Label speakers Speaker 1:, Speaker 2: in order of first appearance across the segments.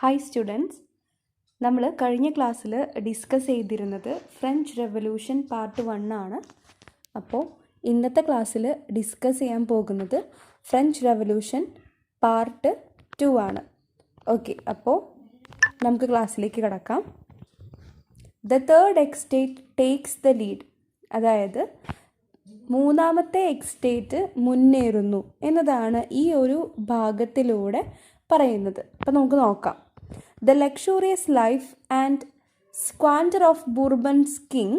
Speaker 1: Hi students, നമ്മൾ കഴിഞ്ഞ ക്ലാസ്സിൽ ഡിസ്കസ് ചെയ്തിരുന്നത് ഫ്രഞ്ച് റെവല്യൂഷൻ പാർട്ട് 1 ആണ്. അപ്പോൾ ഇന്നത്തെ ക്ലാസ്സിൽ ഡിസ്കസ് ചെയ്യാൻ പോകുന്നത് ഫ്രഞ്ച് റെവല്യൂഷൻ പാർട്ട് 2 ആണ്. ഓക്കെ, അപ്പോൾ നമുക്ക് ക്ലാസ്സിലേക്ക് കടക്കാം. The third estate takes the lead, അതായത് മൂന്നാമത്തെ എക്സ്റ്റേറ്റ് മുന്നേറുന്നു എന്നതാണ് ഈ ഒരു ഭാഗത്തിലൂടെ പറയുന്നത്. അപ്പോൾ നമുക്ക് നോക്കാം. The luxurious life and squalor of Bourbon's king,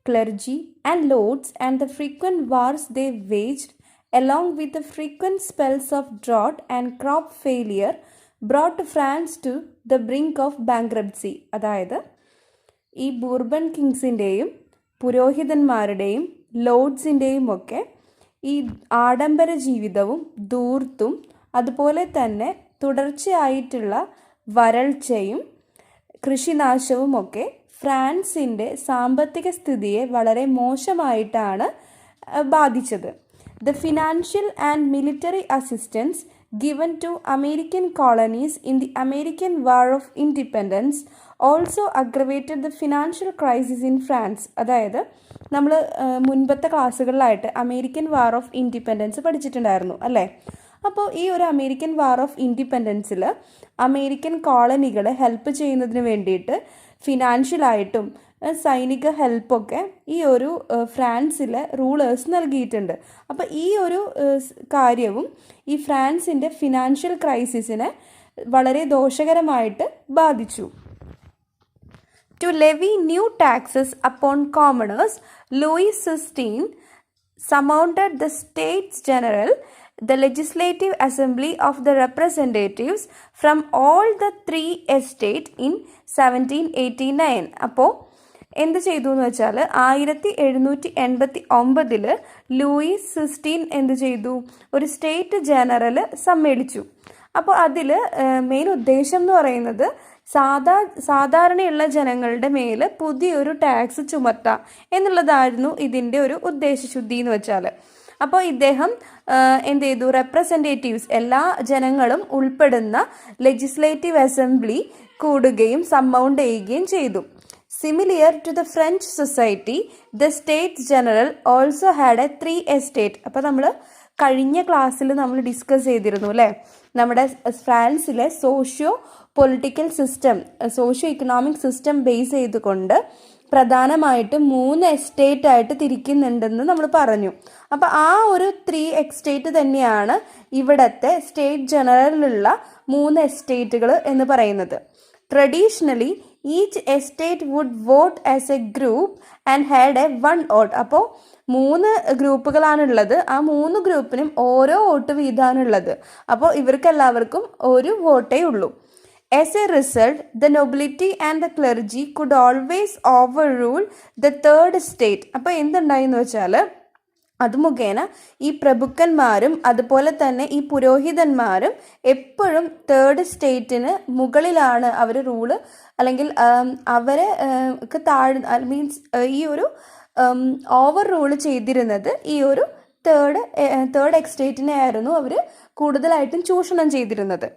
Speaker 1: clergy and lords, and the frequent wars they waged, along with the frequent spells of drought and crop failure, brought France to the brink of bankruptcy. അതായത് ഈ Bourbon കിങ്സിൻ്റെയും പുരോഹിതന്മാരുടെയും ലോർഡ്സിൻ്റെയും ഒക്കെ ഈ ആഡംബര ജീവിതവും ധൂർത്തും അതുപോലെ തന്നെ തുടർച്ചയായിട്ടുള്ള വരൾച്ചയും കൃഷിനാശവുമൊക്കെ ഫ്രാൻസിൻ്റെ സാമ്പത്തിക സ്ഥിതിയെ വളരെ മോശമായിട്ടാണ് ബാധിച്ചത്. The financial and military assistance given to American colonies in the American War of Independence also aggravated the financial crisis in France. അതായത് നമ്മൾ മുൻപത്തെ ക്ലാസ്സുകളിലായിട്ട് അമേരിക്കൻ വാർ ഓഫ് ഇൻഡിപെൻഡൻസ് പഠിച്ചിട്ടുണ്ടായിരുന്നു അല്ലേ? അപ്പോൾ ഈ ഒരു അമേരിക്കൻ വാർ ഓഫ് ഇൻഡിപെൻഡൻസിൽ അമേരിക്കൻ കോളനികളെ ഹെൽപ്പ് ചെയ്യുന്നതിന് വേണ്ടിയിട്ട് ഫിനാൻഷ്യലായിട്ടും സൈനിക ഹെൽപ്പൊക്കെ ഈ ഒരു ഫ്രാൻസിലെ റൂളേഴ്സ് നൽകിയിട്ടുണ്ട്. അപ്പോൾ ഈ ഒരു കാര്യവും ഈ ഫ്രാൻസിൻ്റെ ഫിനാൻഷ്യൽ ക്രൈസിസിനെ വളരെ ദോഷകരമായിട്ട് ബാധിച്ചു. To levy new taxes upon commoners, Louis XVI summoned the States General, the legislative assembly of the representatives from all the three estates in 1789. അപ്പോൾ എന്ത് ചെയ്തു എന്ന് വെച്ചാൽ 1789 ലൂയിസ് 16 എന്ത് ചെയ്തു, ഒരു സ്റ്റേറ്റ് ജനറൽ സമ്മേളിച്ചു. അപ്പോൾ അതിൽ മെയിൻ ഉദ്ദേശം എന്ന് പറയുന്നത് സാധാരണയുള്ള ജനങ്ങളുടെ മേൽ പുതിയൊരു ടാക്സ് ചുമത്താം എന്നുള്ളതായിരുന്നു ഇതിൻ്റെ ഒരു ഉദ്ദേശശുദ്ധി എന്ന് വെച്ചാൽ. അപ്പോൾ ഇദ്ദേഹം എന്ത് ചെയ്തു, റെപ്രസെൻറ്റേറ്റീവ്സ് എല്ലാ ജനങ്ങളും ഉൾപ്പെടുന്ന ലെജിസ്ലേറ്റീവ് അസംബ്ലി കൂടുകയും സമ്മൗണ്ട് ചെയ്യുകയും ചെയ്തു. Similar to the French society, the States General also had a 3 estate. അപ്പോൾ നമ്മൾ കഴിഞ്ഞ ക്ലാസ്സിൽ നമ്മൾ ഡിസ്കസ് ചെയ്തിരുന്നു അല്ലേ, നമ്മുടെ ഫ്രാൻസിലെ socio political system, socio economic system base ചെയ്തുകൊണ്ട് പ്രധാനമായിട്ടും 3 എസ്റ്റേറ്റ് ആയിട്ട് തിരിക്കുന്നുണ്ടെന്ന് നമ്മൾ പറഞ്ഞു. അപ്പോൾ ആ ഒരു 3 എസ്റ്റേറ്റ് തന്നെയാണ് ഇവിടത്തെ സ്റ്റേറ്റ് ജനറലിലുള്ള 3 എസ്റ്റേറ്റുകൾ എന്ന് പറയുന്നത്. Traditionally each estate would vote as a group and had a 1 vote. അപ്പോൾ 3 ഗ്രൂപ്പുകളാണുള്ളത്. ആ 3 ഗ്രൂപ്പിനും ഓരോ വോട്ട് വീതമാണുള്ളത്. അപ്പോൾ ഇവർക്കെല്ലാവർക്കും ഒരു വോട്ടേ ഉള്ളൂ. As a result, the nobility and the clergy could always overrule the third estate. അപ്പോൾ എന്തുണ്ടായെന്ന് വെച്ചാൽ അത് മുഖേന ഈ പ്രഭുക്കന്മാരും അതുപോലെ തന്നെ ഈ പുരോഹിതന്മാരും എപ്പോഴും തേർഡ് സ്റ്റേറ്റിന് മുകളിലാണ് അവർ റൂള്, അല്ലെങ്കിൽ അവരെ മീൻസ് ഈ ഒരു ഓവർ റൂള് ചെയ്തിരുന്നത് ഈ ഒരു തേർഡ് എസ്റ്റേറ്റിനെ ആയിരുന്നു അവർ കൂടുതലായിട്ടും ചൂഷണം ചെയ്തിരുന്നത്.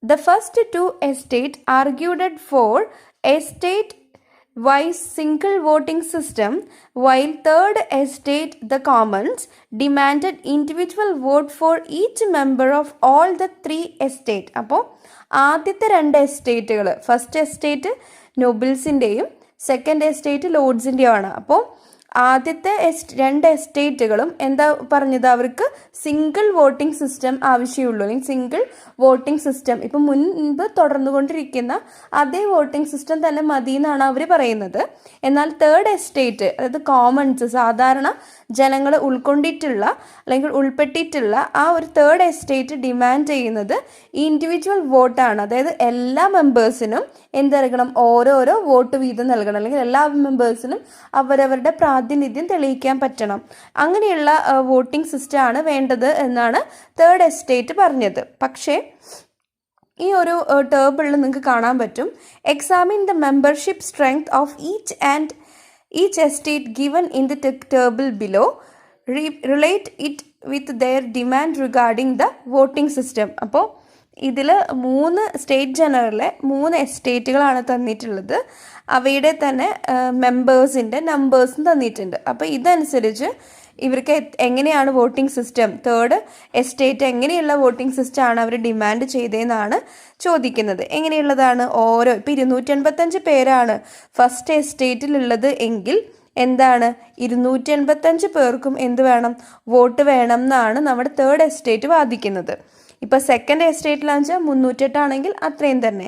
Speaker 1: The first 2 estates argued for a state-wise single voting system, while third estate, the Commons, demanded individual vote for each member of all the 3 estates. അപ്പോൾ ആദ്യത്തെ 2 എസ്റ്റേറ്റുകൾ, ഫസ്റ്റ് എസ്റ്റേറ്റ് നോബിൾസിൻ്റെയും സെക്കൻഡ് എസ്റ്റേറ്റ് ലോർഡ്സിൻ്റെയുമാണ്. അപ്പോൾ ആദ്യത്തെ 2 എസ്റ്റേറ്റുകളും എന്താ പറഞ്ഞത്, അവർക്ക് സിംഗിൾ വോട്ടിംഗ് സിസ്റ്റം ആവശ്യമുള്ളൂ, അല്ലെങ്കിൽ single voting system ഇപ്പം മുൻപ് തുടർന്നുകൊണ്ടിരിക്കുന്ന അതേ വോട്ടിംഗ് സിസ്റ്റം തന്നെ മതി എന്നാണ് അവർ പറയുന്നത്. എന്നാൽ തേർഡ് എസ്റ്റേറ്റ്, അതായത് കോമൺസ്, സാധാരണ ജനങ്ങൾ ഉൾക്കൊണ്ടിട്ടുള്ള അല്ലെങ്കിൽ ഉൾപ്പെട്ടിട്ടുള്ള ആ ഒരു തേർഡ് എസ്റ്റേറ്റ് ഡിമാൻഡ് ചെയ്യുന്നത് ഇൻഡിവിജ്വൽ വോട്ടാണ്. അതായത് എല്ലാ മെമ്പേഴ്സിനും എന്ത് നൽകണം, ഓരോരോ വോട്ട് വീതം നൽകണം, അല്ലെങ്കിൽ എല്ലാ മെമ്പേഴ്സിനും അവരവരുടെ പ്രാതിനിധ്യം തെളിയിക്കാൻ പറ്റണം. അങ്ങനെയുള്ള വോട്ടിംഗ് സിസ്റ്റമാണ് വേണ്ടത് എന്നാണ് തേർഡ് എസ്റ്റേറ്റ് പറഞ്ഞത്. പക്ഷേ ഈ ഒരു ടേബിളിൽ നിങ്ങൾക്ക് കാണാൻ പറ്റും, examine the membership strength of each estate given in the table below, relate it with their demand regarding the voting system. അപ്പോൾ ഇതിൽ 3 സ്റ്റേറ്റ് ജനറലിലെ 3 എസ്റ്റേറ്റുകളാണ് തന്നിട്ടുള്ളത്. അവയുടെ തന്നെ മെമ്പേഴ്സിൻ്റെ നമ്പേഴ്സും തന്നിട്ടുണ്ട്. അപ്പോൾ ഇതനുസരിച്ച് ഇവർക്ക് എങ്ങനെയാണ് വോട്ടിംഗ് സിസ്റ്റം, തേർഡ് എസ്റ്റേറ്റ് എങ്ങനെയുള്ള വോട്ടിംഗ് സിസ്റ്റമാണ് അവർ ഡിമാൻഡ് ചെയ്തതെന്നാണ് ചോദിക്കുന്നത്. എങ്ങനെയുള്ളതാണ്? ഇപ്പോൾ 285 പേരാണ് ഫസ്റ്റ് എസ്റ്റേറ്റിലുള്ളത് എങ്കിൽ എന്താണ് 285 പേർക്കും എന്ത് വേണം? വോട്ട് വേണം എന്നാണ് നമ്മുടെ തേർഡ് എസ്റ്റേറ്റ് വാദിക്കുന്നത്. ഇപ്പോൾ സെക്കൻഡ് എസ്റ്റേറ്റിലാണെന്ന് വെച്ചാൽ 308 ആണെങ്കിൽ അത്രയും തന്നെ,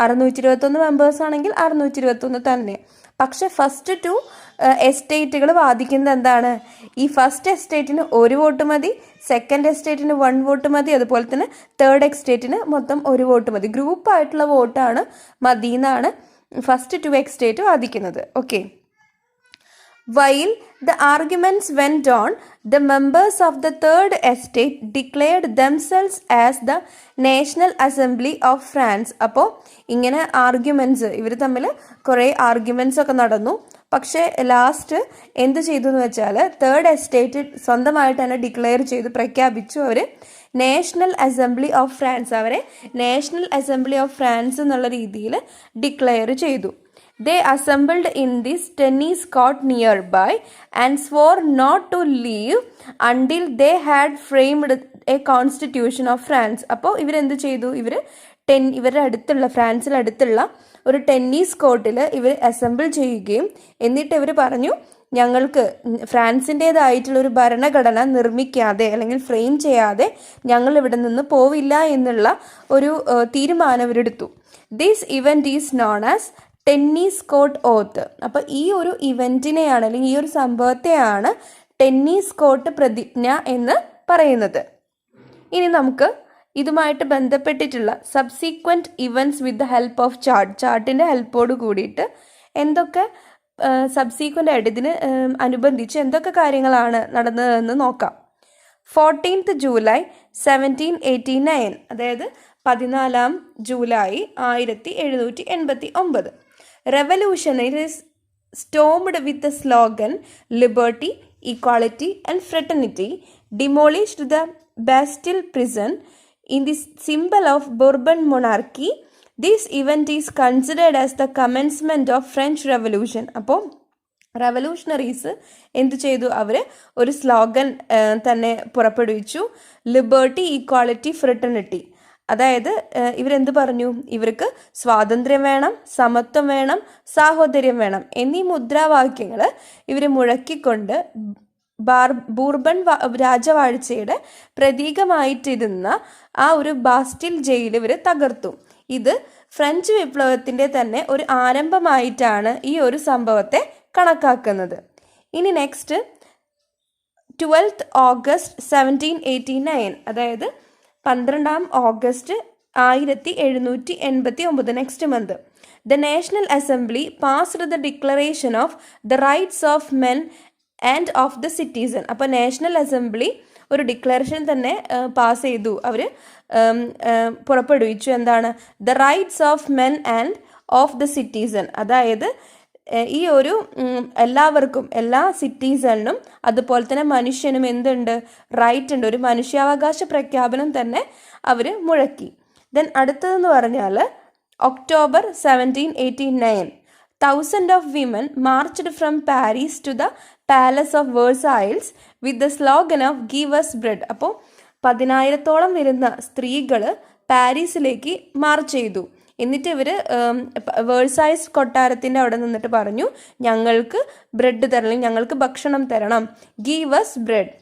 Speaker 1: 621 മെമ്പേഴ്സ് ആണെങ്കിൽ 621 തന്നെ. പക്ഷെ ഫസ്റ്റ് 2 എസ്റ്റേറ്റുകൾ വാദിക്കുന്നത് എന്താണ്? ഈ ഫസ്റ്റ് എസ്റ്റേറ്റിന് 1 വോട്ട് മതി, സെക്കൻഡ് എസ്റ്റേറ്റിന് 1 വോട്ട് മതി, അതുപോലെ തന്നെ തേർഡ് എസ്റ്റേറ്റിന് മൊത്തം 1 വോട്ട് മതി. ഗ്രൂപ്പായിട്ടുള്ള വോട്ടാണ് മതി എന്നാണ് ഫസ്റ്റ് 2 എസ്റ്റേറ്റ് വാദിക്കുന്നത്. Okay. While the arguments went on, the members of the third estate declared themselves as the National Assembly of France. അപ്പോൾ ഇങ്ങനെ ആർഗ്യുമെൻറ്റ്സ് ഇവർ തമ്മിൽ കുറേ ആർഗ്യുമെൻറ്റ്സ് ഒക്കെ നടന്നു. പക്ഷേ ലാസ്റ്റ് എന്ത് ചെയ്തു എന്ന് വെച്ചാൽ തേർഡ് എസ്റ്റേറ്റ് സ്വന്തമായിട്ട് തന്നെ ഡിക്ലെയർ ചെയ്ത് പ്രഖ്യാപിച്ചു അവർ നാഷണൽ അസംബ്ലി ഓഫ് ഫ്രാൻസ്. അവരെ നാഷണൽ അസംബ്ലി ഓഫ് ഫ്രാൻസ് എന്നുള്ള രീതിയിൽ ഡിക്ലെയർ ചെയ്തു. They assembled in this tennis court nearby and swore not to leave until they had framed a constitution of France. അപ്പോൾ ഇവരെന്ത് ചെയ്തു? ഇവരുടെ അടുത്തുള്ള ഫ്രാൻസിൽ അടുത്തുള്ള ഒരു ടെന്നീസ് കോർട്ടിൽ ഇവർ അസംബിൾ ചെയ്യുകയും എന്നിട്ട് ഇവർ പറഞ്ഞു, ഞങ്ങൾക്ക് ഫ്രാൻസിൻ്റേതായിട്ടുള്ള ഒരു ഭരണഘടന നിർമ്മിക്കാതെ അല്ലെങ്കിൽ ഫ്രെയിം ചെയ്യാതെ ഞങ്ങൾ ഇവിടെ നിന്ന് പോവില്ല എന്നുള്ള ഒരു തീരുമാനം ഇവരെടുത്തു. This event is known as tennis court oath. അപ്പോൾ ഈ ഒരു ഇവൻറ്റിനെയാണ് അല്ലെങ്കിൽ ഈ ഒരു സംഭവത്തെയാണ് ടെന്നീസ് കോർട്ട് പ്രതിജ്ഞ എന്ന് പറയുന്നത്. ഇനി നമുക്ക് ഇതുമായിട്ട് ബന്ധപ്പെട്ടിട്ടുള്ള subsequent events with the help of ചാർട്ടിൻ്റെ ഹെൽപ്പോട് കൂടിയിട്ട് എന്തൊക്കെ സബ്സീക്വൻ്റ് ആയിട്ട് ഇതിന് അനുബന്ധിച്ച് എന്തൊക്കെ കാര്യങ്ങളാണ് നടന്നതെന്ന് നോക്കാം. 14th July 1789, അതായത് 14 July 1789, revolutionaries stormed with the slogan liberty, equality and fraternity, demolished the Bastille prison in the symbol of Bourbon monarchy. This event is considered as the commencement of French Revolution. അപ്പോൾ revolutionaries എന്ത് ചെയ്തു? അവർ ഒരു slogan തന്നെ പുറപ്പെടുവിച്ചു, liberty, equality, ഫ്രട്ടർണിറ്റി. അതായത് ഇവരെന്ത് പറഞ്ഞു? ഇവർക്ക് സ്വാതന്ത്ര്യം വേണം, സമത്വം വേണം, സാഹോദര്യം വേണം എന്നീ മുദ്രാവാക്യങ്ങൾ ഇവർ മുഴക്കിക്കൊണ്ട് ബൂർബൺ രാജവാഴ്ചയുടെ പ്രതീകമായിട്ടിരുന്ന ആ ഒരു ബാസ്റ്റിൽ ജയിൽ ഇവർ തകർത്തു. ഇത് ഫ്രഞ്ച് വിപ്ലവത്തിൻ്റെ തന്നെ ഒരു ആരംഭമായിട്ടാണ് ഈ ഒരു സംഭവത്തെ കണക്കാക്കുന്നത്. ഇനി നെക്സ്റ്റ് 12th August 1789, അതായത് 12 August 1789, next month, the national assembly passed the declaration of the rights of men and of the citizen. അപ്പോൾ നാഷണൽ അസംബ്ലി ഒരു ഡിക്ലറേഷൻ തന്നെ പാസ് ചെയ്തു, അവർ പുറപ്പെടുവിച്ചു. എന്താണ്? The rights of men and of the citizen. അതായത് ഈ ഒരു എല്ലാവർക്കും, എല്ലാ സിറ്റിസണിനും അതുപോലെ തന്നെ മനുഷ്യനും എന്തുണ്ട്? റൈറ്റ് ഉണ്ട്. ഒരു മനുഷ്യാവകാശ പ്രഖ്യാപനം തന്നെ അവർ മുഴക്കി. ദെൻ അടുത്തതെന്ന് പറഞ്ഞാൽ October 1789, thousands of women marched from Paris to the Palace of Versailles with the slogan of Give us bread. അപ്പോൾ 10,000-ഓളം വരുന്ന സ്ത്രീകൾ പാരീസിലേക്ക് മാർച്ച് ചെയ്തു. എന്നിട്ട് ഇവർ വേഴ്സായ്സ് കൊട്ടാരത്തിൻ്റെ അവിടെ നിന്നിട്ട് പറഞ്ഞു, ഞങ്ങൾക്ക് ബ്രെഡ് തരണം, ഞങ്ങൾക്ക് ഭക്ഷണം തരണം, give us bread.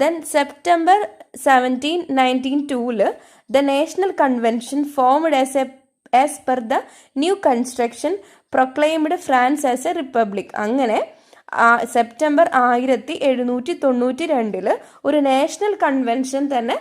Speaker 1: Then September 1792 the national convention formed as per the new construction proclaimed France as a republic. അങ്ങനെ സെപ്റ്റംബർ 1792 ഒരു നാഷണൽ കൺവെൻഷൻ തന്നെ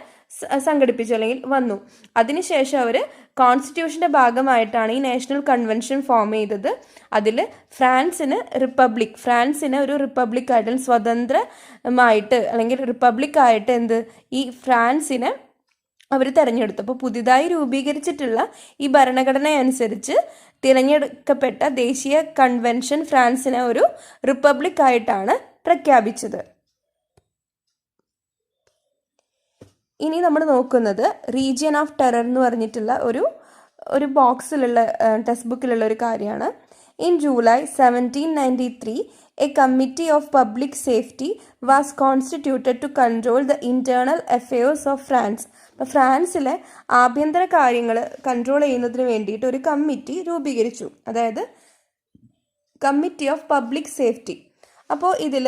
Speaker 1: സംഘടിപ്പിച്ചു അല്ലെങ്കിൽ വന്നു. അതിനുശേഷം അവർ കോൺസ്റ്റിറ്റ്യൂഷൻ്റെ ഭാഗമായിട്ടാണ് ഈ നാഷണൽ കൺവെൻഷൻ ഫോം ചെയ്തത്. അതിൽ ഫ്രാൻസിന് ഒരു റിപ്പബ്ലിക്കായിട്ട് സ്വതന്ത്രമായിട്ട് അല്ലെങ്കിൽ റിപ്പബ്ലിക്കായിട്ട് ഈ ഫ്രാൻസിനെ അവർ തിരഞ്ഞെടുത്തു. അപ്പോൾ പുതിയതായി രൂപീകരിച്ചിട്ടുള്ള ഈ ഭരണഘടന അനുസരിച്ച് തിരഞ്ഞെടുക്കപ്പെട്ട ദേശീയ കൺവെൻഷൻ ഫ്രാൻസിനെ ഒരു റിപ്പബ്ലിക്കായിട്ടാണ് പ്രഖ്യാപിച്ചത്. ഇനി നമ്മൾ നോക്കുന്നത് റീജിയൻ ഓഫ് ടെറർ എന്ന് പറഞ്ഞിട്ടുള്ള ഒരു ബോക്സിലുള്ള ടെക്സ്റ്റ് ബുക്കിലുള്ള ഒരു കാര്യമാണ്. In July 1793 a committee of public safety was constituted to control the internal affairs of France. അപ്പോൾ ഫ്രാൻസിലെ ആഭ്യന്തര കാര്യങ്ങൾ കൺട്രോൾ ചെയ്യുന്നതിന് വേണ്ടിയിട്ട് ഒരു കമ്മിറ്റി രൂപീകരിച്ചു, അതായത് കമ്മിറ്റി ഓഫ് പബ്ലിക് സേഫ്റ്റി. അപ്പോൾ ഇതിൽ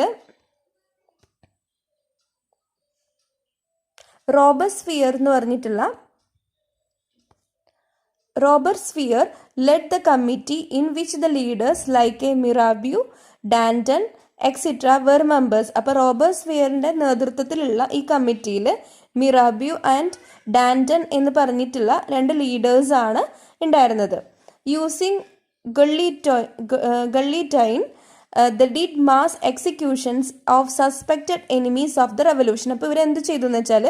Speaker 1: റോബസ്ഫിയർ എന്ന് പറഞ്ഞിട്ടുള്ള Robespierre led the committee in which the leaders like Mirabeau, Danton, etc. were members. അപ്പോൾ റോബസ്ഫിയറിൻ്റെ നേതൃത്വത്തിലുള്ള ഈ കമ്മിറ്റിയിൽ മിറാബ്യൂ ആൻഡ് ഡാൻറ്റൺ എന്ന് പറഞ്ഞിട്ടുള്ള 2 ലീഡേഴ്സാണ് ഉണ്ടായിരുന്നത്. Using guillotine they did mass executions of suspected enemies of the revolution. അപ്പോൾ ഇവരെന്ത് ചെയ്തു എന്ന് വെച്ചാൽ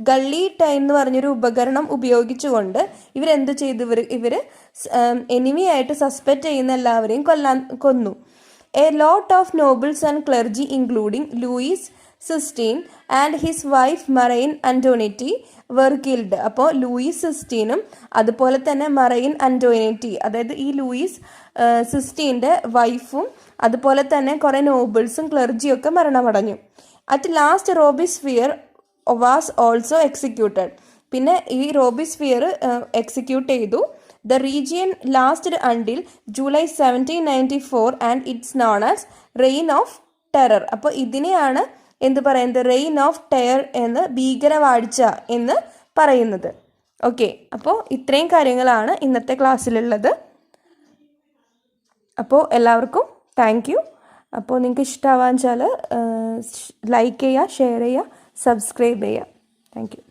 Speaker 1: ഗള്ളിറ്റൈൻ എന്ന് പറഞ്ഞൊരു ഉപകരണം ഉപയോഗിച്ചുകൊണ്ട് ഇവരെന്ത് ചെയ്തു, ഇവർ എനിമിയായിട്ട് സസ്പെക്റ്റ് ചെയ്യുന്ന എല്ലാവരെയും കൊന്നു. A lot of nobles and clergy including Louis 16 and his wife Marie Antoinette were killed. അപ്പോൾ ലൂയിസ് 16 അതുപോലെ തന്നെ മറൈൻ അന്റോണിറ്റി, അതായത് ഈ ലൂയിസ് 16ന്റെ വൈഫും അതുപോലെ തന്നെ കുറേ നോബിൾസും ക്ലർജിയും ഒക്കെ മരണമടഞ്ഞു. At last Robespierre was also executed. പിന്നെ ഈ റോബസ്ഫിയർ എക്സിക്യൂട്ട് ചെയ്തു. The regime lasted until July 1794 and it's known as reign of terror. അപ്പോൾ ഇതിനെയാണ് എന്ത് പറയുന്നത്, റെയിൻ ഓഫ് ടെയർ എന്ന്, ഭീകരവാഴ്ച എന്ന് പറയുന്നത്. ഓക്കെ, അപ്പോൾ ഇത്രയും കാര്യങ്ങളാണ് ഇന്നത്തെ ക്ലാസ്സിലുള്ളത്. അപ്പോൾ എല്ലാവർക്കും താങ്ക് യു. അപ്പോൾ നിങ്ങൾക്ക് ഇഷ്ടമാവാൻ വെച്ചാൽ ലൈക്ക് ചെയ്യുക, ഷെയർ ചെയ്യുക, സബ്സ്ക്രൈബ് ചെയ്യുക. Thank you.